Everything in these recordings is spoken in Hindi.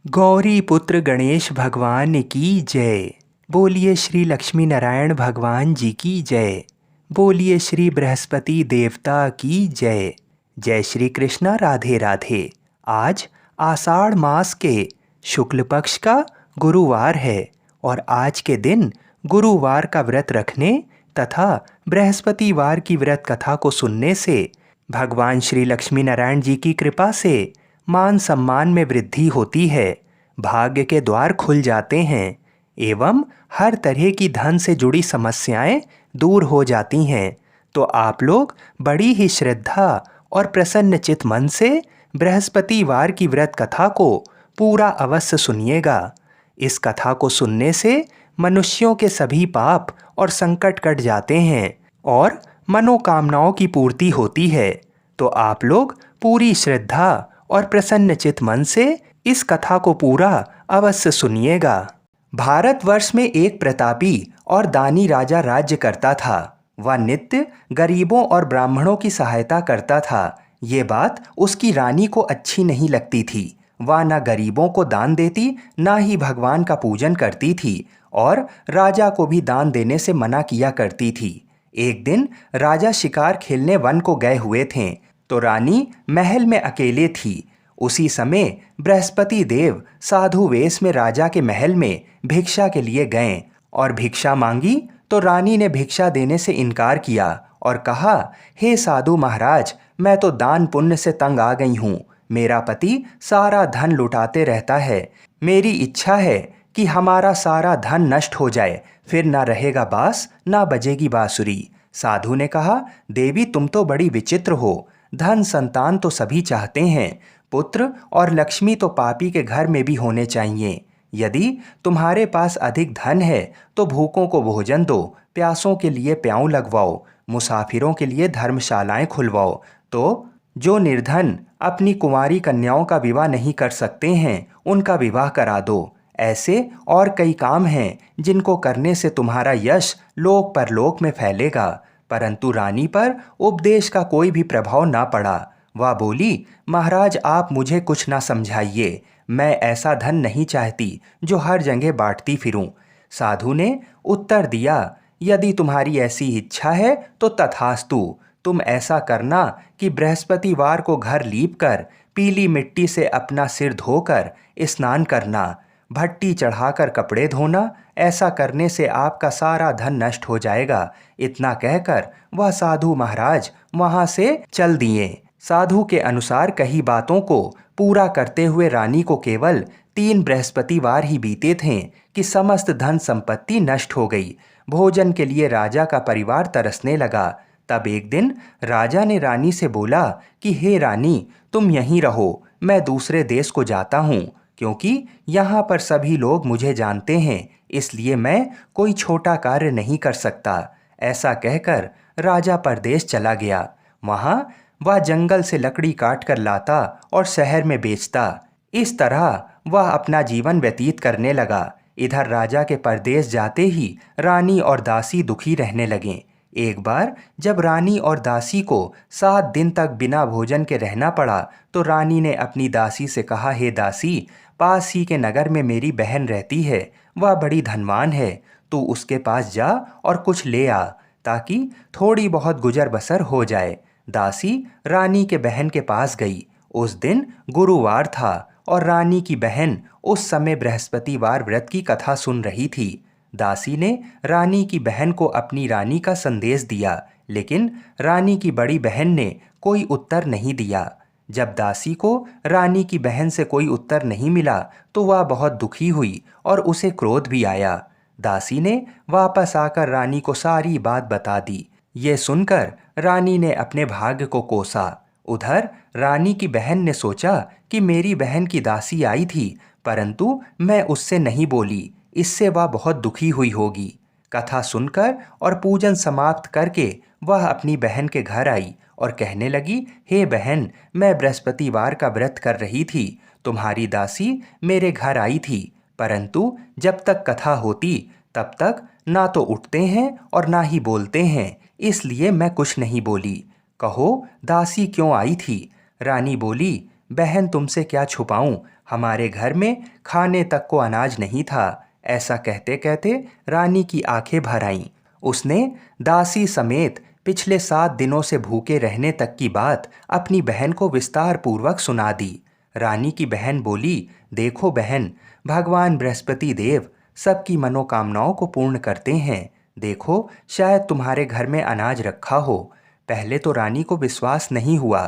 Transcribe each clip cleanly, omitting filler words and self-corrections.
गौरी पुत्र गणेश भगवान की जय। बोलिए श्री लक्ष्मी नारायण भगवान जी की जय। बोलिए श्री बृहस्पति देवता की जय। जय श्री कृष्णा, राधे राधे। आज आषाढ़ मास के शुक्ल पक्ष का गुरुवार है और आज के दिन गुरुवार का व्रत रखने तथा बृहस्पतिवार की व्रत कथा को सुनने से भगवान श्री लक्ष्मी नारायण जी की कृपा से मान सम्मान में वृद्धि होती है, भाग्य के द्वार खुल जाते हैं एवं हर तरह की धन से जुड़ी समस्याएं दूर हो जाती हैं। तो आप लोग बड़ी ही श्रद्धा और प्रसन्न चित मन से बृहस्पतिवार की व्रत कथा को पूरा अवश्य सुनिएगा। इस कथा को सुनने से मनुष्यों के सभी पाप और संकट कट जाते हैं और मनोकामनाओं की पूर्ति होती है। तो आप लोग पूरी श्रद्धा और प्रसन्न चित मन से इस कथा को पूरा अवश्य सुनिएगा। भारतवर्ष में एक प्रतापी और दानी राजा राज्य करता था। वह नित्य गरीबों और ब्राह्मणों की सहायता करता था। ये बात उसकी रानी को अच्छी नहीं लगती थी। वह न गरीबों को दान देती, ना ही भगवान का पूजन करती थी और राजा को भी दान देने से मना किया करती थी। एक दिन राजा शिकार खेलने वन को गए हुए थे तो रानी महल में अकेले थी। उसी समय बृहस्पति देव साधु वेश में राजा के महल में भिक्षा के लिए गए और भिक्षा मांगी तो रानी ने भिक्षा देने से इनकार किया और कहा, हे साधु महाराज, मैं तो दान पुण्य से तंग आ गई हूँ। मेरा पति सारा धन लुटाते रहता है। मेरी इच्छा है कि हमारा सारा धन नष्ट हो जाए, फिर ना रहेगा बांस ना बजेगी बांसुरी। साधु ने कहा, देवी तुम तो बड़ी विचित्र हो। धन संतान तो सभी चाहते हैं, पुत्र और लक्ष्मी तो पापी के घर में भी होने चाहिए। यदि तुम्हारे पास अधिक धन है तो भूखों को भोजन दो, प्यासों के लिए प्याऊ लगवाओ, मुसाफिरों के लिए धर्मशालाएं खुलवाओ। तो जो निर्धन अपनी कुंवारी कन्याओं का विवाह नहीं कर सकते हैं उनका विवाह करा दो। ऐसे और कई काम हैं जिनको करने से तुम्हारा यश लोक परलोक में फैलेगा। परंतु रानी पर उपदेश का कोई भी प्रभाव ना पड़ा। वह बोली, महाराज आप मुझे कुछ ना समझाइए। मैं ऐसा धन नहीं चाहती जो हर जगह बांटती फिरूं। साधु ने उत्तर दिया, यदि तुम्हारी ऐसी इच्छा है तो तथास्तु। तुम ऐसा करना कि बृहस्पतिवार को घर लीप कर पीली मिट्टी से अपना सिर धोकर स्नान करना, भट्टी चढ़ाकर कपड़े धोना। ऐसा करने से आपका सारा धन नष्ट हो जाएगा। इतना कहकर वह साधु महाराज वहां से चल दिए। साधु के अनुसार कही बातों को पूरा करते हुए रानी को केवल 3 बृहस्पतिवार ही बीते थे कि समस्त धन संपत्ति नष्ट हो गई। भोजन के लिए राजा का परिवार तरसने लगा। तब एक दिन राजा ने रानी से बोला कि हे रानी, तुम यहीं रहो, मैं दूसरे देश को जाता हूँ, क्योंकि यहाँ पर सभी लोग मुझे जानते हैं, इसलिए मैं कोई छोटा कार्य नहीं कर सकता। ऐसा कहकर राजा परदेश चला गया। वहाँ वह जंगल से लकड़ी काट कर लाता और शहर में बेचता। इस तरह वह अपना जीवन व्यतीत करने लगा। इधर राजा के परदेश जाते ही रानी और दासी दुखी रहने लगें। एक बार जब रानी और दासी को 7 दिन तक बिना भोजन के रहना पड़ा तो रानी ने अपनी दासी से कहा, हे दासी, पास ही के नगर में मेरी बहन रहती है, वह बड़ी धनवान है। तू उसके पास जा और कुछ ले आ ताकि थोड़ी बहुत गुजर बसर हो जाए। दासी रानी के बहन के पास गई। उस दिन गुरुवार था और रानी की बहन उस समय बृहस्पतिवार व्रत की कथा सुन रही थी। दासी ने रानी की बहन को अपनी रानी का संदेश दिया, लेकिन रानी की बड़ी बहन ने कोई उत्तर नहीं दिया। जब दासी को रानी की बहन से कोई उत्तर नहीं मिला तो वह बहुत दुखी हुई और उसे क्रोध भी आया। दासी ने वापस आकर रानी को सारी बात बता दी। ये सुनकर रानी ने अपने भाग्य को कोसा। उधर रानी की बहन ने सोचा कि मेरी बहन की दासी आई थी, परंतु मैं उससे नहीं बोली, इससे वह बहुत दुखी हुई होगी। कथा सुनकर और पूजन समाप्त करके वह अपनी बहन के घर आई और कहने लगी, हे बहन, मैं बृहस्पतिवार का व्रत कर रही थी। तुम्हारी दासी मेरे घर आई थी, परंतु जब तक कथा होती तब तक ना तो उठते हैं और ना ही बोलते हैं, इसलिए मैं कुछ नहीं बोली। कहो दासी क्यों आई थी? रानी बोली, बहन तुमसे क्या छुपाऊं, हमारे घर में खाने तक को अनाज नहीं था। ऐसा कहते कहते रानी की आंखें भर आईं। उसने दासी समेत पिछले 7 दिनों से भूखे रहने तक की बात अपनी बहन को विस्तार पूर्वक सुना दी। रानी की बहन बोली, देखो बहन, भगवान बृहस्पति देव सबकी मनोकामनाओं को पूर्ण करते हैं। देखो, शायद तुम्हारे घर में अनाज रखा हो। पहले तो रानी को विश्वास नहीं हुआ,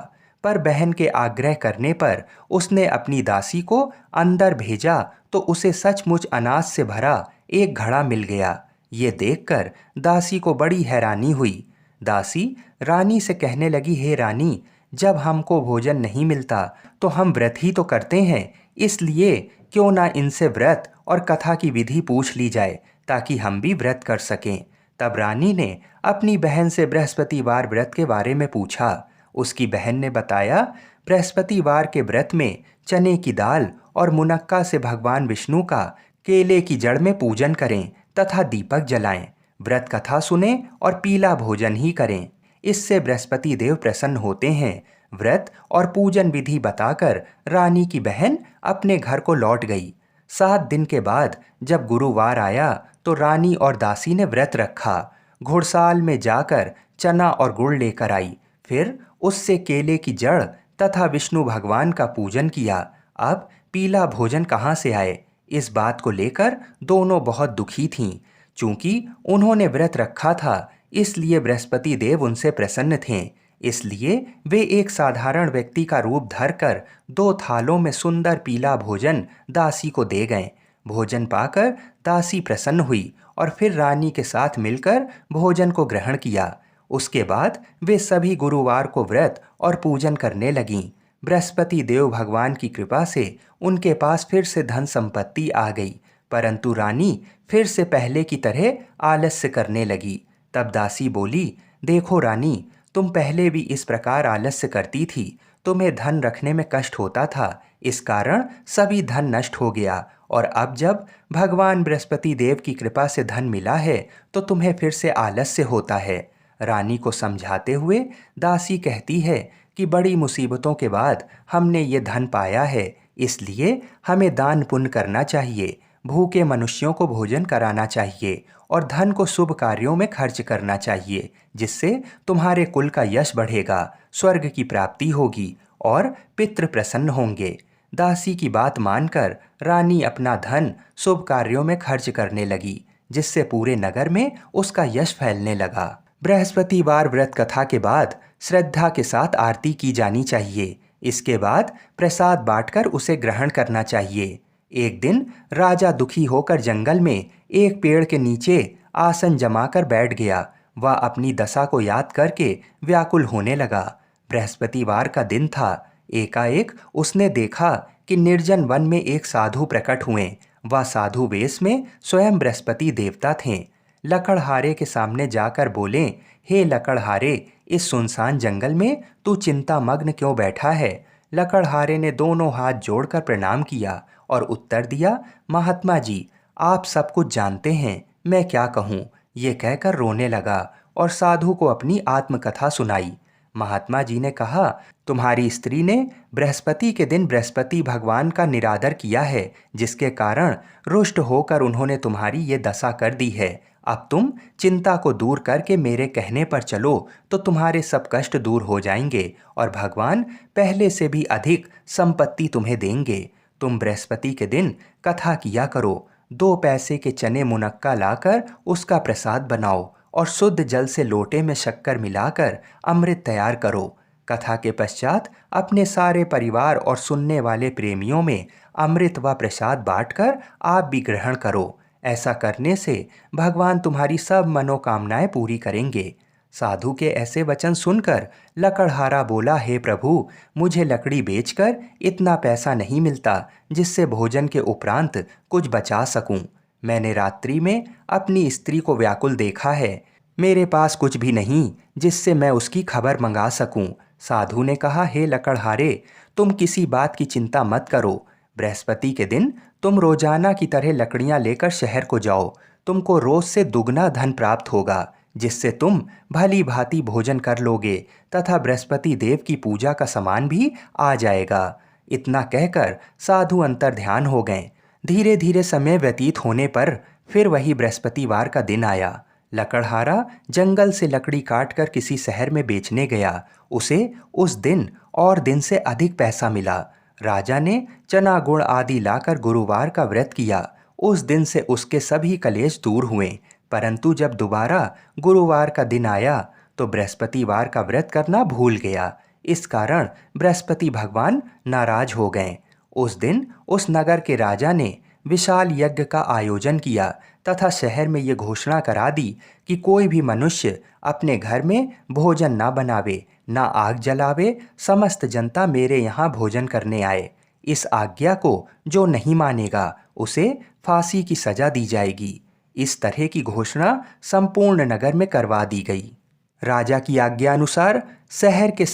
पर बहन के आग्रह करने पर उसने अपनी दासी को अंदर भेजा तो उसे सचमुच अनाज से भरा एक घड़ा मिल गया। ये देखकर दासी को बड़ी हैरानी हुई। दासी रानी से कहने लगी, हे रानी, जब हमको भोजन नहीं मिलता तो हम व्रत ही तो करते हैं, इसलिए क्यों ना इनसे व्रत और कथा की विधि पूछ ली जाए ताकि हम भी व्रत कर सकें। तब रानी ने अपनी बहन से बृहस्पतिवार व्रत के बारे में पूछा। उसकी बहन ने बताया, बृहस्पतिवार के व्रत में चने की दाल और मुनक्का से भगवान विष्णु का केले की जड़ में पूजन करें तथा दीपक जलाएं, व्रत कथा सुने और पीला भोजन ही करें। इससे बृहस्पति देव प्रसन्न होते हैं। व्रत और पूजन विधि बताकर रानी की बहन अपने घर को लौट गई। 7 दिन के बाद जब गुरुवार आया तो रानी और दासी ने व्रत रखा। घुड़साल में जाकर चना और गुड़ लेकर आई, फिर उससे केले की जड़ तथा विष्णु भगवान का पूजन किया। अब पीला भोजन कहाँ से आए, इस बात को लेकर दोनों बहुत दुखी थीं। चूंकि उन्होंने व्रत रखा था, इसलिए बृहस्पति देव उनसे प्रसन्न थे। इसलिए वे एक साधारण व्यक्ति का रूप धरकर 2 थालों में सुंदर पीला भोजन दासी को दे गए। भोजन पाकर दासी प्रसन्न हुई और फिर रानी के साथ मिलकर भोजन को ग्रहण किया। उसके बाद वे सभी गुरुवार को व्रत और पूजन करने लगीं। बृहस्पति देव भगवान की कृपा से उनके पास फिर से धन संपत्ति आ गई, परंतु रानी फिर से पहले की तरह आलस्य करने लगी। तब दासी बोली, देखो रानी, तुम पहले भी इस प्रकार आलस्य करती थी, तुम्हें धन रखने में कष्ट होता था, इस कारण सभी धन नष्ट हो गया, और अब जब भगवान बृहस्पति देव की कृपा से धन मिला है तो तुम्हें फिर से आलस्य होता है। रानी को समझाते हुए दासी कहती है कि बड़ी मुसीबतों के बाद हमने ये धन पाया है, इसलिए हमें दान पुण्य करना चाहिए, भूखे मनुष्यों को भोजन कराना चाहिए और धन को शुभ कार्यों में खर्च करना चाहिए, जिससे तुम्हारे कुल का यश बढ़ेगा, स्वर्ग की प्राप्ति होगी और पितृ प्रसन्न होंगे। दासी की बात मानकर रानी अपना धन शुभ कार्यों में खर्च करने लगी, जिससे पूरे नगर में उसका यश फैलने लगा। बृहस्पतिवार व्रत कथा के बाद श्रद्धा के साथ आरती की जानी चाहिए। इसके बाद प्रसाद बांटकर उसे ग्रहण करना चाहिए। एक दिन राजा दुखी होकर जंगल में एक पेड़ के नीचे आसन जमाकर बैठ गया। वह अपनी दशा को याद करके व्याकुल होने लगा। बृहस्पतिवार का दिन था। एकाएक उसने देखा कि निर्जन वन में एक साधु प्रकट हुए। वह साधु वेश में स्वयं बृहस्पति देवता थे। लकड़हारे के सामने जाकर बोले, हे लकड़हारे, इस सुनसान जंगल में तू चिंता मग्न क्यों बैठा है? लकड़हारे ने दोनों हाथ जोड़कर प्रणाम किया और उत्तर दिया, महात्मा जी, आप सब कुछ जानते हैं, मैं क्या कहूँ। ये कहकर रोने लगा और साधु को अपनी आत्मकथा सुनाई। महात्मा जी ने कहा, तुम्हारी स्त्री ने बृहस्पति के दिन बृहस्पति भगवान का निरादर किया है, जिसके कारण रुष्ट होकर उन्होंने तुम्हारी ये दशा कर दी है। अब तुम चिंता को दूर करके मेरे कहने पर चलो तो तुम्हारे सब कष्ट दूर हो जाएंगे और भगवान पहले से भी अधिक संपत्ति तुम्हें देंगे। तुम बृहस्पति के दिन कथा किया करो। 2 पैसे के चने मुनक्का लाकर उसका प्रसाद बनाओ और शुद्ध जल से लोटे में शक्कर मिलाकर अमृत तैयार करो। कथा के पश्चात अपने सारे परिवार और सुनने वाले प्रेमियों में अमृत व प्रसाद बांटकर आप भी ग्रहण करो। ऐसा करने से भगवान तुम्हारी सब मनोकामनाएं पूरी करेंगे। साधु के ऐसे वचन सुनकर लकड़हारा बोला, हे प्रभु, मुझे लकड़ी बेचकर इतना पैसा नहीं मिलता जिससे भोजन के उपरांत कुछ बचा सकूं। मैंने रात्रि में अपनी स्त्री को व्याकुल देखा है। मेरे पास कुछ भी नहीं जिससे मैं उसकी खबर मंगा सकूं। साधु ने कहा, हे लकड़हारे, तुम किसी बात की चिंता मत करो। बृहस्पति के दिन तुम रोजाना की तरह लकड़ियां लेकर शहर को जाओ। तुमको रोज से दुगना धन प्राप्त होगा, जिससे तुम भली भांति भोजन कर लोगे तथा बृहस्पति देव की पूजा का सामान भी आ जाएगा। इतना कहकर साधु अंतर्ध्यान हो गए। धीरे धीरे समय व्यतीत होने पर फिर वही बृहस्पतिवार का दिन आया। लकड़हारा जंगल से लकड़ी काटकर किसी शहर में बेचने गया। उसे उस दिन और दिन से अधिक पैसा मिला। राजा ने चना गुड़ आदि लाकर गुरुवार का व्रत किया। उस दिन से उसके सभी कलेश दूर हुए। परंतु जब दोबारा गुरुवार का दिन आया तो बृहस्पतिवार का व्रत करना भूल गया। इस कारण बृहस्पति भगवान नाराज हो गए। उस दिन उस नगर के राजा ने विशाल यज्ञ का आयोजन किया तथा शहर में ये घोषणा करा दी कि कोई भी मनुष्य अपने घर में भोजन ना बनावे, ना आग जलावे। समस्त जनता मेरे यहाँ भोजन करने आए। इस आज्ञा को जो नहीं मानेगा उसे फांसी की सजा दी जाएगी। इस तरह की घोषणा संपूर्ण नगर में करवा दी गई। राजा की आज्ञा अनुसार शहर के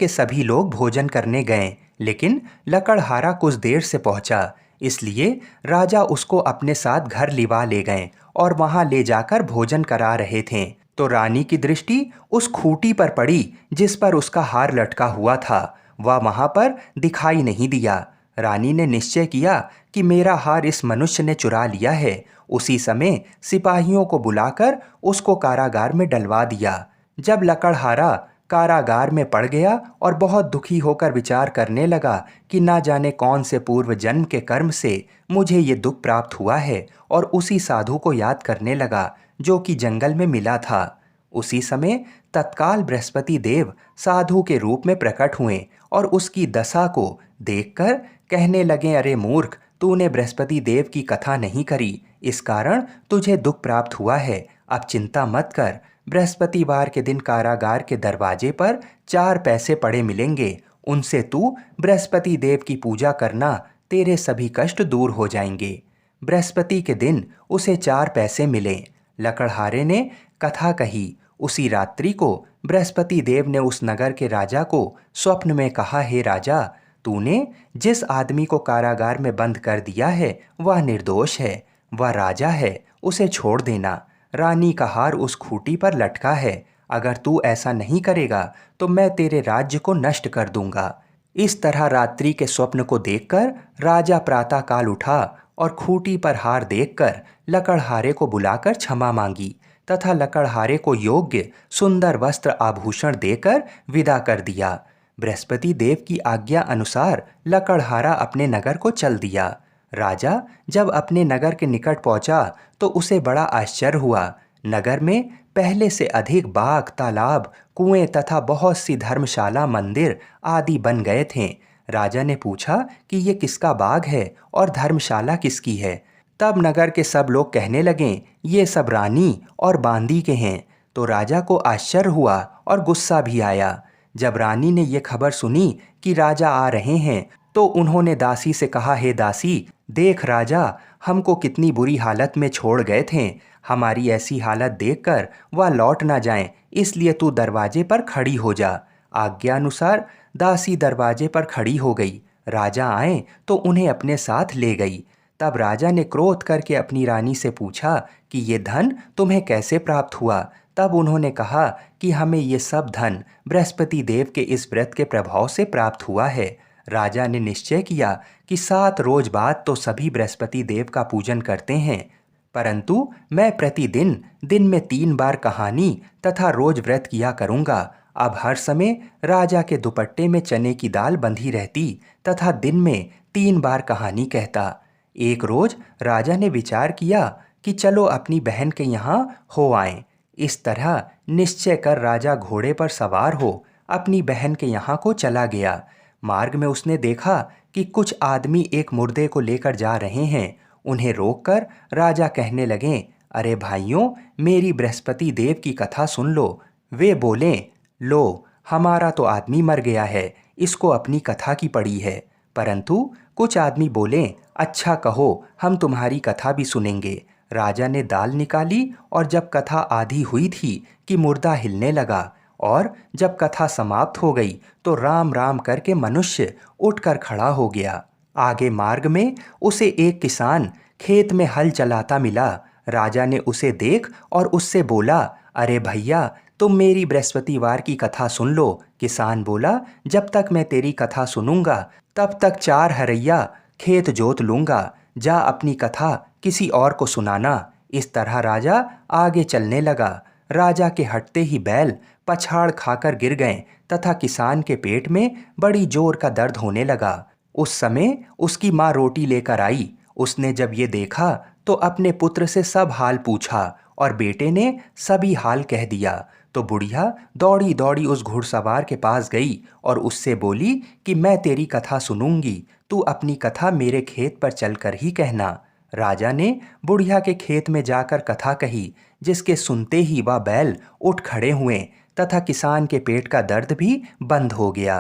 सभी लोग भोजन करने गए, लेकिन लकड़हारा कुछ देर से पहुंचा। इसलिए राजा उसको अपने साथ घर लिवा ले गए और वहां ले जाकर भोजन करा रहे थे तो रानी की दृष्टि उस खूंटी पर पड़ी जिस पर उसका हार लटका हुआ था। वह वहां पर दिखाई नहीं दिया। रानी ने निश्चय किया कि मेरा हार इस मनुष्य ने चुरा लिया है। उसी समय सिपाहियों को बुलाकर उसको कारागार में डलवा दिया। जब लकड़हारा कारागार में पड़ गया और बहुत दुखी होकर विचार करने लगा कि ना जाने कौन से पूर्व जन्म के कर्म से मुझे ये दुख प्राप्त हुआ है, और उसी साधु को याद करने लगा जो कि जंगल में मिला था। उसी समय तत्काल बृहस्पति देव साधु के रूप में प्रकट हुए और उसकी दशा को देखकर कहने लगे, अरे मूर्ख, तूने बृहस्पति देव की कथा नहीं करी, इस कारण तुझे दुख प्राप्त हुआ है। अब चिंता मत कर। बृहस्पतिवार के दिन कारागार के दरवाजे पर 4 पैसे पड़े मिलेंगे। उनसे तू बृहस्पति देव की पूजा करना, तेरे सभी कष्ट दूर हो जाएंगे। बृहस्पति के दिन उसे 4 पैसे मिले। लकड़हारे ने कथा कही। उसी रात्रि को बृहस्पति देव ने उस नगर के राजा को स्वप्न में कहा, हे राजा, तूने जिस आदमी को कारागार में बंद कर दिया है वह निर्दोष है, वह राजा है, उसे छोड़ देना। रानी का हार उस खूंटी पर लटका है। अगर तू ऐसा नहीं करेगा तो मैं तेरे राज्य को नष्ट कर दूंगा। इस तरह रात्रि के स्वप्न को देखकर राजा प्रातःकाल उठा और खूंटी पर हार देखकर लकड़हारे को बुलाकर क्षमा मांगी तथा लकड़हारे को योग्य सुंदर वस्त्र आभूषण देकर विदा कर दिया। बृहस्पति देव की आज्ञा अनुसार लकड़हारा अपने नगर को चल दिया। राजा जब अपने नगर के निकट पहुंचा तो उसे बड़ा आश्चर्य हुआ। नगर में पहले से अधिक बाग, तालाब, कुएं तथा बहुत सी धर्मशाला, मंदिर आदि बन गए थे। राजा ने पूछा कि ये किसका बाग है और धर्मशाला किसकी है। तब नगर के सब लोग कहने लगे, ये सब रानी और बांदी के हैं। तो राजा को आश्चर्य हुआ और गुस्सा भी आया। जब रानी ने ये खबर सुनी कि राजा आ रहे हैं तो उन्होंने दासी से कहा, हे दासी, देख राजा हमको कितनी बुरी हालत में छोड़ गए थे। हमारी ऐसी हालत देखकर वह लौट ना जाएं, इसलिए तू दरवाजे पर खड़ी हो जा। आज्ञा अनुसार दासी दरवाजे पर खड़ी हो गई। राजा आए तो उन्हें अपने साथ ले गई। तब राजा ने क्रोध करके अपनी रानी से पूछा कि ये धन तुम्हें कैसे प्राप्त हुआ। तब उन्होंने कहा कि हमें ये सब धन बृहस्पति देव के इस व्रत के प्रभाव से प्राप्त हुआ है। राजा ने निश्चय किया कि 7 रोज बाद तो सभी बृहस्पति देव का पूजन करते हैं, परंतु मैं प्रतिदिन दिन में 3 बार कहानी तथा रोज व्रत किया करूँगा। अब हर समय राजा के दुपट्टे में चने की दाल बंधी रहती तथा दिन में 3 बार कहानी कहता। एक रोज राजा ने विचार किया कि चलो अपनी बहन के यहाँ हो आएं। इस तरह निश्चय कर राजा घोड़े पर सवार हो अपनी बहन के यहाँ को चला गया। मार्ग में उसने देखा कि कुछ आदमी एक मुर्दे को लेकर जा रहे हैं। उन्हें रोककर राजा कहने लगे, अरे भाइयों, मेरी बृहस्पति देव की कथा सुन लो। वे बोले, लो, हमारा तो आदमी मर गया है, इसको अपनी कथा की पड़ी है। परंतु कुछ आदमी बोले, अच्छा कहो, हम तुम्हारी कथा भी सुनेंगे। राजा ने दाल निकाली और जब कथा आधी हुई थी कि मुर्दा हिलने लगा, और जब कथा समाप्त हो गई तो राम राम करके मनुष्य उठकर खड़ा हो गया। आगे मार्ग में उसे एक किसान खेत में हल चलाता मिला। राजा ने उसे देख और उससे बोला, अरे भैया, तुम मेरी बृहस्पतिवार की कथा सुन लो। किसान बोला, जब तक मैं तेरी कथा सुनूंगा तब तक 4 हरैया खेत जोत लूंगा। जा अपनी कथा किसी और को सुनाना। इस तरह राजा आगे चलने लगा। राजा के हटते ही बैल पछाड़ खाकर गिर गए तथा किसान के पेट में बड़ी जोर का दर्द होने लगा। उस समय उसकी माँ रोटी लेकर आई। उसने जब ये देखा तो अपने पुत्र से सब हाल पूछा और बेटे ने सभी हाल कह दिया। तो बुढ़िया दौड़ी दौड़ी उस घुड़सवार के पास गई और उससे बोली कि मैं तेरी कथा सुनूंगी, तू अपनी कथा मेरे खेत पर चलकर ही कहना। राजा ने बुढ़िया के खेत में जाकर कथा कही, जिसके सुनते ही वह बैल उठ खड़े हुए तथा किसान के पेट का दर्द भी बंद हो गया।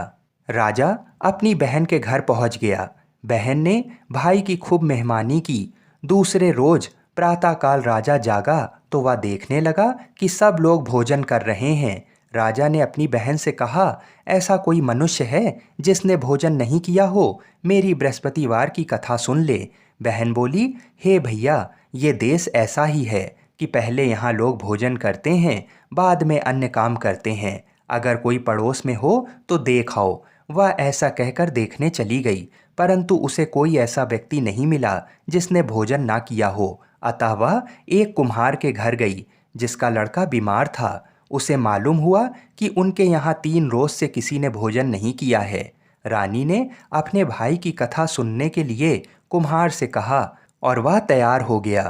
राजा अपनी बहन के घर पहुंच गया। बहन ने भाई की खूब मेहमानी की। दूसरे रोज प्रातःकाल राजा जागा तो वह देखने लगा कि सब लोग भोजन कर रहे हैं। राजा ने अपनी बहन से कहा, ऐसा कोई मनुष्य है जिसने भोजन नहीं किया हो? मेरी बृहस्पतिवार की कथा सुन ले। बहन बोली, हे भैया, ये देश ऐसा ही है कि पहले यहाँ लोग भोजन करते हैं, बाद में अन्य काम करते हैं। अगर कोई पड़ोस में हो तो देख आओ। वह ऐसा कहकर देखने चली गई, परंतु उसे कोई ऐसा व्यक्ति नहीं मिला जिसने भोजन ना किया हो। अतः वह एक कुम्हार के घर गई जिसका लड़का बीमार था। उसे मालूम हुआ कि उनके यहाँ 3 रोज से किसी ने भोजन नहीं किया है। रानी ने अपने भाई की कथा सुनने के लिए कुम्हार से कहा और वह तैयार हो गया।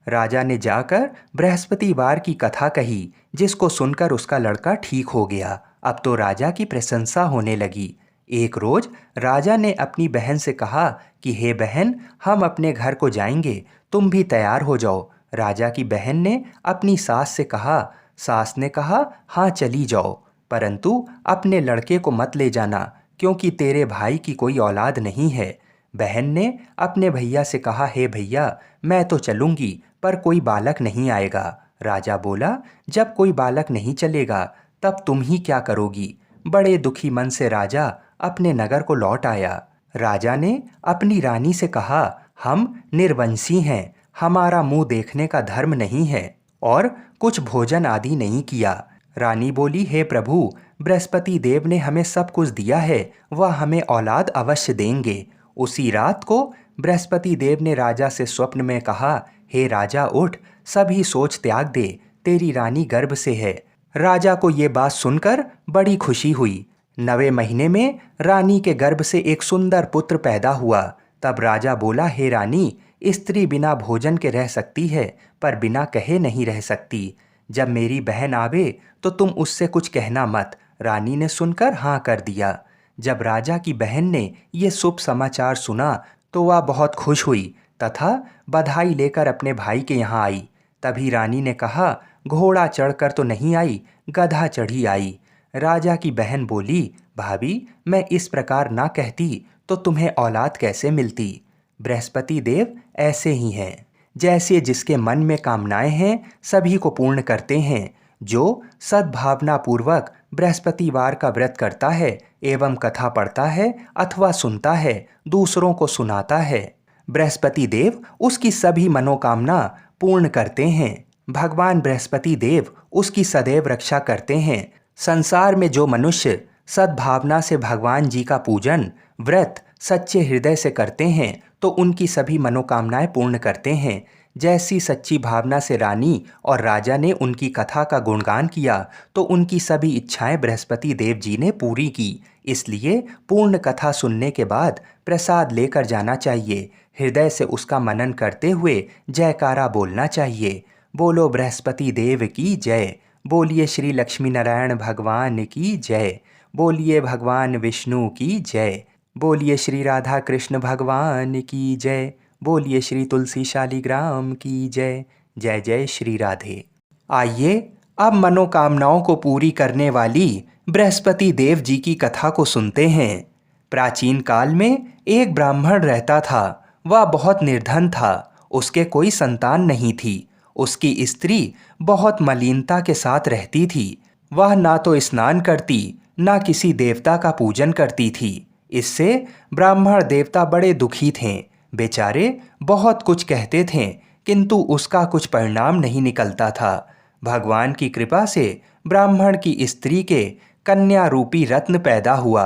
राजा ने जाकर बृहस्पतिवार की कथा कही, जिसको सुनकर उसका लड़का ठीक हो गया। अब तो राजा की प्रशंसा होने लगी। एक रोज राजा ने अपनी बहन से कहा कि हे बहन, हम अपने घर को जाएंगे, तुम भी तैयार हो जाओ। राजा की बहन ने अपनी सास से कहा। सास ने कहा, हाँ चली जाओ, परंतु अपने लड़के को मत ले जाना, क्योंकि तेरे भाई की कोई औलाद नहीं है। बहन ने अपने भैया से कहा, हे भैया, मैं तो चलूंगी, पर कोई बालक नहीं आएगा। राजा बोला, जब कोई बालक नहीं चलेगा तब तुम ही क्या करोगी? बड़े दुखी मन से राजा अपने नगर को लौट आया। राजा ने अपनी रानी से कहा, हम निर्वंशी हैं, हमारा मुंह देखने का धर्म नहीं है और कुछ भोजन आदि नहीं किया। रानी बोली, हे प्रभु, बृहस्पति देव ने हमें सब कुछ दिया है, वह हमें औलाद अवश्य देंगे। उसी रात को बृहस्पति देव ने राजा से स्वप्न में कहा, हे राजा उठ, सभी सोच त्याग दे, तेरी रानी गर्भ से है। राजा को ये बात सुनकर बड़ी खुशी हुई। 9वें महीने में रानी के गर्भ से एक सुंदर पुत्र पैदा हुआ। तब राजा बोला, हे रानी, स्त्री बिना भोजन के रह सकती है, पर बिना कहे नहीं रह सकती। जब मेरी बहन आवे तो तुम उससे कुछ कहना मत। रानी ने सुनकर हाँ कर दिया। जब राजा की बहन ने ये शुभ समाचार सुना तो वह बहुत खुश हुई तथा बधाई लेकर अपने भाई के यहाँ आई। तभी रानी ने कहा, घोड़ा चढ़कर तो नहीं आई, गधा चढ़ी आई। राजा की बहन बोली, भाभी, मैं इस प्रकार ना कहती तो तुम्हें औलाद कैसे मिलती? बृहस्पति देव ऐसे ही हैं, जैसे जिसके मन में कामनाएं हैं सभी को पूर्ण करते हैं। जो सद्भावना पूर्वक बृहस्पतिवार का व्रत करता है एवं कथा पढ़ता है अथवा सुनता है, दूसरों को सुनाता है, बृहस्पति देव उसकी सभी मनोकामना पूर्ण करते हैं। भगवान बृहस्पति देव उसकी सदैव रक्षा करते हैं। संसार में जो मनुष्य सद्भावना से भगवान जी का पूजन व्रत सच्चे हृदय से करते हैं तो उनकी सभी मनोकामनाएं पूर्ण करते हैं। जैसी सच्ची भावना से रानी और राजा ने उनकी कथा का गुणगान किया तो उनकी सभी इच्छाएं बृहस्पति देव जी ने पूरी की। इसलिए पूर्ण कथा सुनने के बाद प्रसाद लेकर जाना चाहिए। हृदय से उसका मनन करते हुए जयकारा बोलना चाहिए। बोलो बृहस्पति देव की जय। बोलिए श्री लक्ष्मी नारायण भगवान की जय। बोलिए भगवान विष्णु की जय। बोलिए श्री राधा कृष्ण भगवान की जय। बोलिए श्री तुलसी शालिग्राम की जय। जय जय श्री राधे। आइए अब मनोकामनाओं को पूरी करने वाली बृहस्पति देव जी की कथा को सुनते हैं। प्राचीन काल में एक ब्राह्मण रहता था। वह बहुत निर्धन था। उसके कोई संतान नहीं थी। उसकी स्त्री बहुत मलिनता के साथ रहती थी। वह ना तो स्नान करती, ना किसी देवता का पूजन करती थी। इससे ब्राह्मण देवता बड़े दुखी थे। बेचारे बहुत कुछ कहते थे, किंतु उसका कुछ परिणाम नहीं निकलता था। भगवान की कृपा से ब्राह्मण की स्त्री के कन्या रूपी रत्न पैदा हुआ।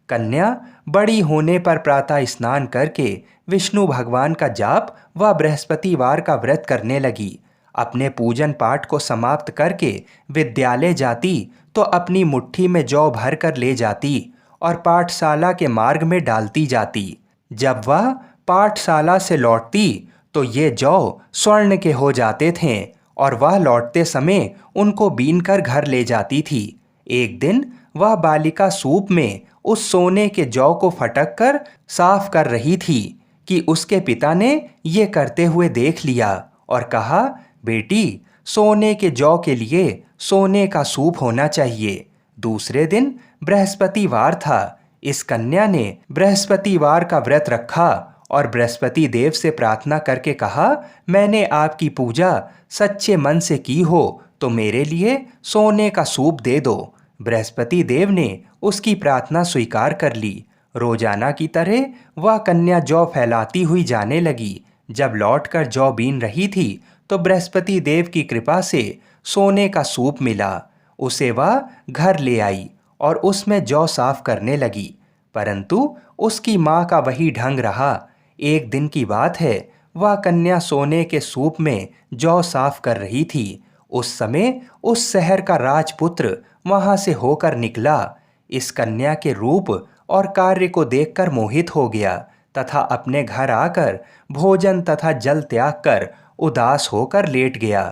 कन्या बड़ी होने पर प्रातः स्नान करके विष्णु भगवान का जाप व बृहस्पतिवार का व्रत करने लगी। अपने पूजन पाठ को समाप्त करके विद्यालय जाती तो अपनी मुट्ठी में जौ भर कर ले जाती और पाठशाला के मार्ग में डालती जाती। जब वह पाठशाला से लौटती तो ये जौ स्वर्ण के हो जाते थे और वह लौटते समय उनको बीन कर घर ले जाती थी। एक दिन वह बालिका सूप में उस सोने के जौ को फटक कर साफ कर रही थी कि उसके पिता ने ये करते हुए देख लिया और कहा, बेटी, सोने के जौ के लिए सोने का सूप होना चाहिए। दूसरे दिन बृहस्पतिवार था। इस कन्या ने बृहस्पतिवार का व्रत रखा और बृहस्पति देव से प्रार्थना करके कहा, मैंने आपकी पूजा सच्चे मन से की हो तो मेरे लिए सोने का सूप दे दो। बृहस्पति देव ने उसकी प्रार्थना स्वीकार कर ली। रोजाना की तरह वह कन्या जौ फैलाती हुई जाने लगी। जब लौटकर जौ बीन रही थी तो बृहस्पति देव की कृपा से सोने का सूप मिला। उसे वह घर ले आई और उसमें जौ साफ करने लगी, परंतु उसकी माँ का वही ढंग रहा। एक दिन की बात है, वह कन्या सोने के सूप में जौ साफ कर रही थी। उस समय उस शहर का राजपुत्र वहां से होकर निकला। इस कन्या के रूप और कार्य को देखकर मोहित हो गया तथा अपने घर आकर भोजन तथा जल त्याग कर उदास होकर लेट गया।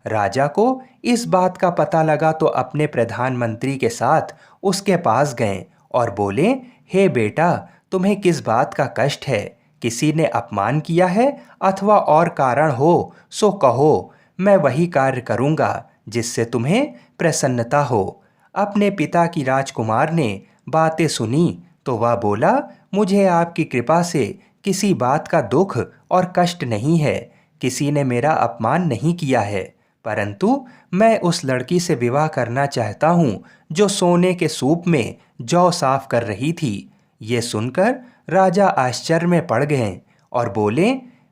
राजा को इस बात का पता लगा तो अपने प्रधानमंत्री के साथ उसके पास गए और बोले, हे बेटा, तुम्हें किस बात का कष्ट है? किसी ने अपमान किया है अथवा और कारण हो सो कहो, मैं वही कार्य करूँगा जिससे तुम्हें प्रसन्नता हो। अपने पिता की राजकुमार ने बातें सुनी तो वह बोला, मुझे आपकी कृपा से किसी बात का दुख और कष्ट नहीं है। किसी ने मेरा अपमान नहीं किया है, परंतु मैं उस लड़की से विवाह करना चाहता हूँ जो सोने के सूप में जौ साफ कर रही थी। ये सुनकर राजा आश्चर्य में पड़ गए और बोले,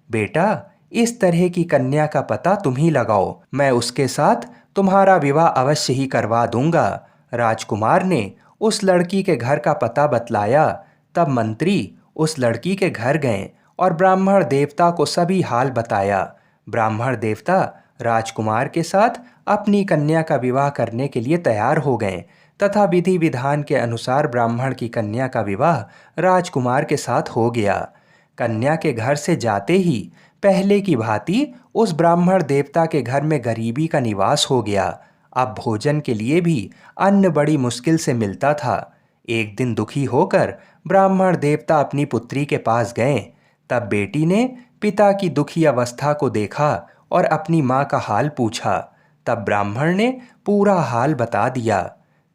बेटा, इस तरह की कन्या का पता तुम ही लगाओ, मैं उसके साथ तुम्हारा विवाह अवश्य ही करवा दूंगा। राजकुमार ने उस लड़की के घर का पता बतलाया। तब मंत्री उस लड़की के घर गए और ब्राह्मण देवता को सभी हाल बताया। ब्राह्मण देवता राजकुमार के साथ अपनी कन्या का विवाह करने के लिए तैयार हो गए तथा विधि विधान के अनुसार ब्राह्मण की कन्या का विवाह राजकुमार के साथ हो गया। कन्या के घर से जाते ही पहले की भांति उस ब्राह्मण देवता के घर में गरीबी का निवास हो गया। अब भोजन के लिए भी अन्न बड़ी मुश्किल से मिलता था। एक दिन दुखी होकर ब्राह्मण देवता अपनी पुत्री के पास गए। तब बेटी ने पिता की दुखी अवस्था को देखा और अपनी माँ का हाल पूछा। तब ब्राह्मण ने पूरा हाल बता दिया।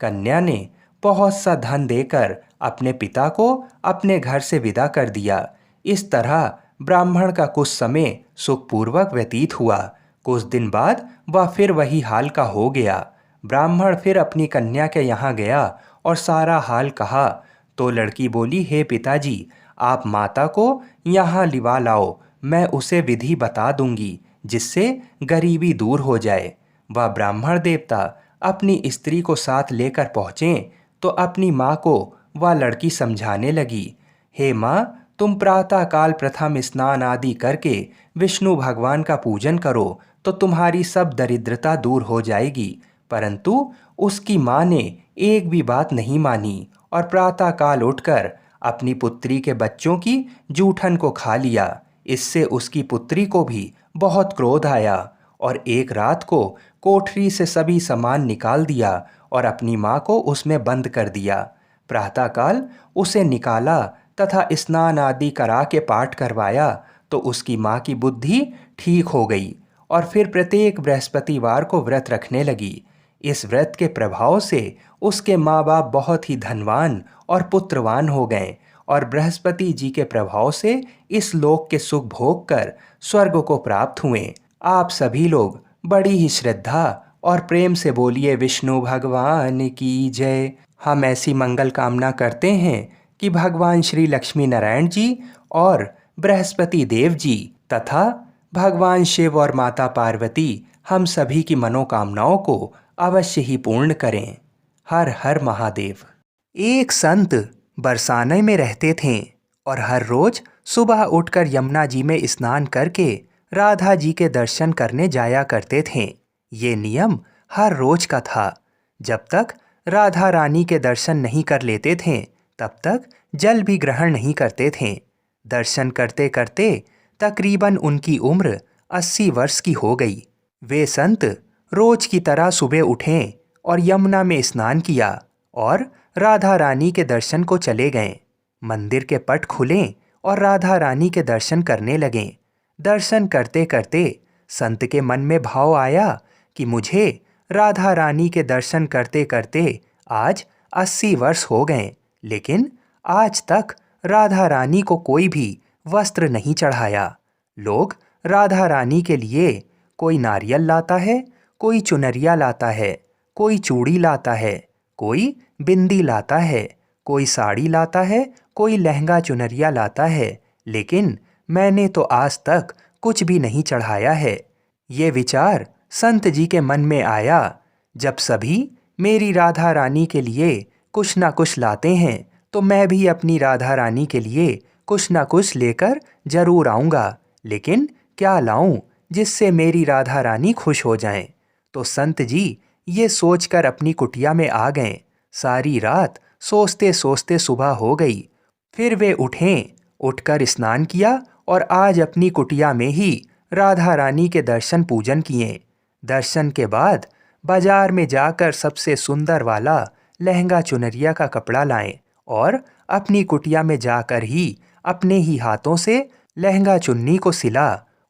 कन्या ने बहुत सा धन देकर अपने पिता को अपने घर से विदा कर दिया। इस तरह ब्राह्मण का कुछ समय सुखपूर्वक व्यतीत हुआ। कुछ दिन बाद वह फिर वही हाल का हो गया। ब्राह्मण फिर अपनी कन्या के यहाँ गया और सारा हाल कहा तो लड़की बोली, हे पिताजी, आप माता को यहाँ लिवा लाओ, मैं उसे विधि बता दूंगी जिससे गरीबी दूर हो जाए। वह ब्राह्मण देवता अपनी स्त्री को साथ लेकर पहुँचे तो अपनी माँ को वह लड़की समझाने लगी, हे माँ, तुम प्रातःकाल प्रथम स्नान आदि करके विष्णु भगवान का पूजन करो तो तुम्हारी सब दरिद्रता दूर हो जाएगी। परंतु उसकी माँ ने एक भी बात नहीं मानी और प्रातःकाल उठकर अपनी पुत्री के बच्चों की जूठन को खा लिया। इससे उसकी पुत्री को भी बहुत क्रोध आया और एक रात को कोठरी से सभी सामान निकाल दिया और अपनी माँ को उसमें बंद कर दिया। प्रातःकाल उसे निकाला तथा स्नान आदि करा के पाठ करवाया तो उसकी माँ की बुद्धि ठीक हो गई और फिर प्रत्येक बृहस्पतिवार को व्रत रखने लगी। इस व्रत के प्रभाव से उसके माँ बाप बहुत ही धनवान और पुत्रवान हो गए और बृहस्पति जी के प्रभाव से इस लोक के सुख भोग कर स्वर्ग को प्राप्त हुए। आप सभी लोग बड़ी ही श्रद्धा और प्रेम से बोलिए विष्णु भगवान की जय। हम ऐसी मंगल कामना करते हैं कि भगवान श्री लक्ष्मी नारायण जी और बृहस्पति देव जी तथा भगवान शिव और माता पार्वती हम सभी की मनोकामनाओं को अवश्य ही पूर्ण करें। हर हर महादेव। एक संत बरसाने में रहते थे और हर रोज सुबह उठकर यमुना जी में स्नान करके राधा जी के दर्शन करने जाया करते थे। ये नियम हर रोज का था। जब तक राधा रानी के दर्शन नहीं कर लेते थे तब तक जल भी ग्रहण नहीं करते थे। दर्शन करते करते तकरीबन उनकी उम्र 80 वर्ष की हो गई। वे संत रोज की तरह सुबह उठें और यमुना में स्नान किया और राधा रानी के दर्शन को चले गए। मंदिर के पट खुले और राधा रानी के दर्शन करने लगे। दर्शन करते करते संत के मन में भाव आया कि मुझे राधा रानी के दर्शन करते करते आज 80 वर्ष हो गए, लेकिन आज तक राधा रानी को कोई भी वस्त्र नहीं चढ़ाया। लोग राधा रानी के लिए कोई नारियल लाता है, कोई चुनरिया लाता है, कोई चूड़ी लाता है, कोई बिंदी लाता है, कोई साड़ी लाता है, कोई लहंगा चुनरिया लाता है, लेकिन मैंने तो आज तक कुछ भी नहीं चढ़ाया है। ये विचार संत जी के मन में आया, जब सभी मेरी राधा रानी के लिए कुछ ना कुछ लाते हैं तो मैं भी अपनी राधा रानी के लिए कुछ ना कुछ लेकर जरूर आऊँगा, लेकिन क्या लाऊं जिससे मेरी राधा रानी खुश हो जाएं। तो संत जी ये सोचकर अपनी कुटिया में आ गए। सारी रात सोचते सोचते सुबह हो गई। फिर वे उठकर स्नान किया और आज अपनी कुटिया में ही राधा रानी के दर्शन पूजन किए। दर्शन के बाद बाजार में जाकर सबसे सुंदर वाला लहंगा चुनरिया का कपड़ा लाएं और अपनी कुटिया में जाकर ही अपने ही हाथों से लहंगा चुन्नी को सिला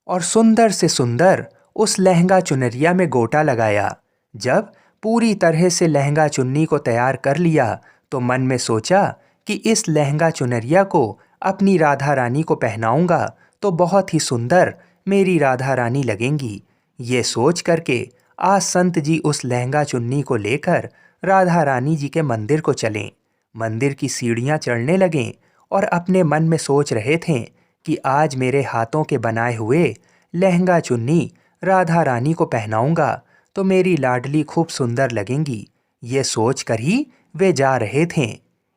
और सुंदर से सुंदर उस लहंगा चुनरिया में गोटा लगाया। जब पूरी तरह से लहंगा चुन्नी को तैयार कर लिया तो मन में सोचा कि इस लहंगा चुनरिया को अपनी राधा रानी को पहनाऊंगा तो बहुत ही सुंदर मेरी राधा रानी लगेंगी। ये सोच करके आज संत जी उस लहंगा चुन्नी को लेकर राधा रानी जी के मंदिर को चले। मंदिर की सीढ़ियाँ चढ़ने लगें और अपने मन में सोच रहे थे कि आज मेरे हाथों के बनाए हुए लहंगा चुन्नी राधा रानी को पहनाऊंगा तो मेरी लाडली खूब सुंदर लगेंगी। ये सोच कर ही वे जा रहे थे।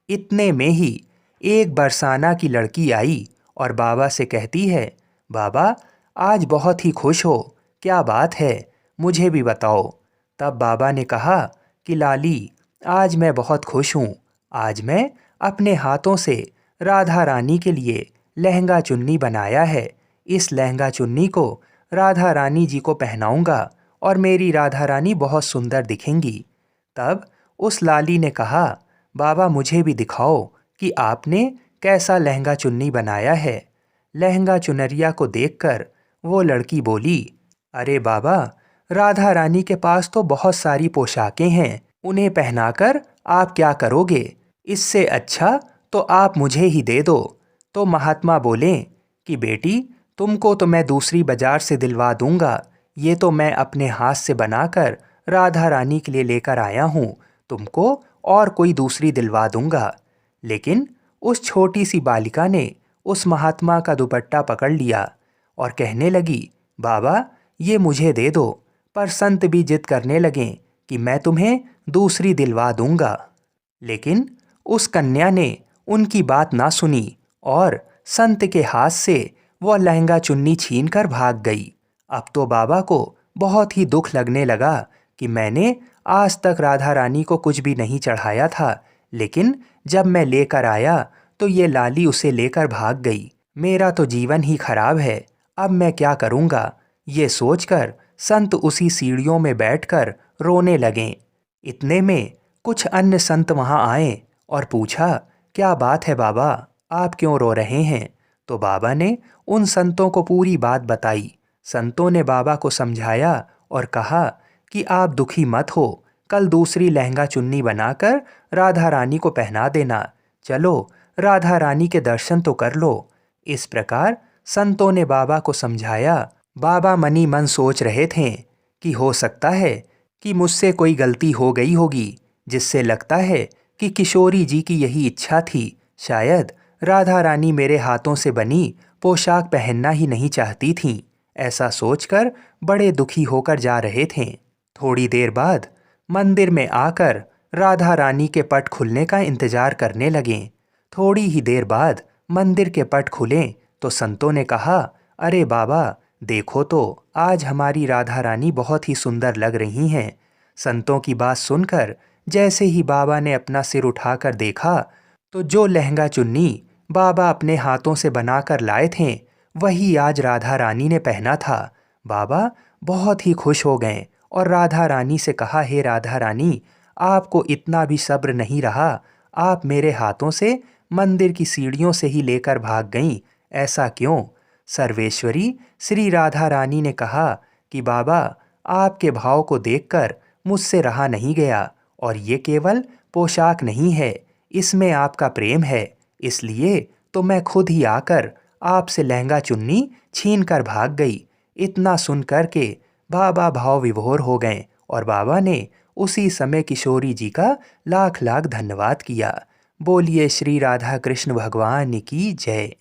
इतने में ही एक बरसाना की लड़की आई और बाबा से कहती है, बाबा आज बहुत ही खुश हो, क्या बात है, मुझे भी बताओ। तब बाबा ने कहा कि लाली आज मैं बहुत खुश हूँ। आज मैं अपने हाथों से राधा रानी के लिए लहंगा चुन्नी बनाया है। इस लहंगा चुन्नी को राधा रानी जी को पहनाऊंगा और मेरी राधा रानी बहुत सुंदर दिखेंगी। तब उस लाली ने कहा, बाबा मुझे भी दिखाओ कि आपने कैसा लहंगा चुन्नी बनाया है। लहंगा चुनरिया को देखकर वो लड़की बोली, अरे बाबा राधा रानी के पास तो बहुत सारी पोशाकें हैं, उन्हें पहनाकर आप क्या करोगे, इससे अच्छा तो आप मुझे ही दे दो। तो महात्मा बोले कि बेटी तुमको तो मैं दूसरी बाजार से दिलवा दूंगा, ये तो मैं अपने हाथ से बनाकर राधा रानी के लिए लेकर आया हूँ, तुमको और कोई दूसरी दिलवा दूंगा। लेकिन उस छोटी सी बालिका ने उस महात्मा का दुपट्टा पकड़ लिया और कहने लगी, बाबा ये मुझे दे दो। पर संत भी जिद करने लगे कि मैं तुम्हें दूसरी दिलवा दूंगा। लेकिन उस कन्या ने उनकी बात ना सुनी और संत के हाथ से वह लहंगा चुन्नी छीनकर भाग गई। अब तो बाबा को बहुत ही दुख लगने लगा कि मैंने आज तक राधा रानी को कुछ भी नहीं चढ़ाया था, लेकिन जब मैं लेकर आया तो ये लाली उसे लेकर भाग गई। मेरा तो जीवन ही खराब है, अब मैं क्या करूँगा। ये सोचकर संत उसी सीढ़ियों में बैठकर रोने लगे। इतने में कुछ अन्य संत वहाँ आए और पूछा, क्या बात है बाबा, आप क्यों रो रहे हैं। तो बाबा ने उन संतों को पूरी बात बताई। संतों ने बाबा को समझाया और कहा कि आप दुखी मत हो, कल दूसरी लहंगा चुन्नी बनाकर राधा रानी को पहना देना, चलो राधा रानी के दर्शन तो कर लो। इस प्रकार संतों ने बाबा को समझाया। बाबा मनी मन सोच रहे थे कि हो सकता है कि मुझसे कोई गलती हो गई होगी, जिससे लगता है कि किशोरी जी की यही इच्छा थी। शायद राधा रानी मेरे हाथों से बनी पोशाक पहनना ही नहीं चाहती थीं। ऐसा सोचकर बड़े दुखी होकर जा रहे थे। थोड़ी देर बाद मंदिर में आकर राधा रानी के पट खुलने का इंतजार करने लगें। थोड़ी ही देर बाद मंदिर के पट खुले तो संतों ने कहा, अरे बाबा, देखो तो आज हमारी राधा रानी बहुत ही सुंदर लग रही हैं। संतों की बात सुनकर जैसे ही बाबा ने अपना सिर उठाकर देखा तो जो लहंगा चुन्नी बाबा अपने हाथों से बनाकर लाए थे वही आज राधा रानी ने पहना था। बाबा बहुत ही खुश हो गए और राधा रानी से कहा, हे राधा रानी, आपको इतना भी सब्र नहीं रहा, आप मेरे हाथों से मंदिर की सीढ़ियों से ही लेकर भाग गईं, ऐसा क्यों? सर्वेश्वरी श्री राधा रानी ने कहा कि बाबा, आपके भाव को देखकर मुझसे रहा नहीं गया और ये केवल पोशाक नहीं है, इसमें आपका प्रेम है, इसलिए तो मैं खुद ही आकर आपसे लहंगा चुन्नी छीन कर भाग गई। इतना सुनकर के बाबा भाव विभोर हो गए और बाबा ने उसी समय किशोरी जी का लाख लाख धन्यवाद किया। बोलिए श्री राधा कृष्ण भगवान की जय।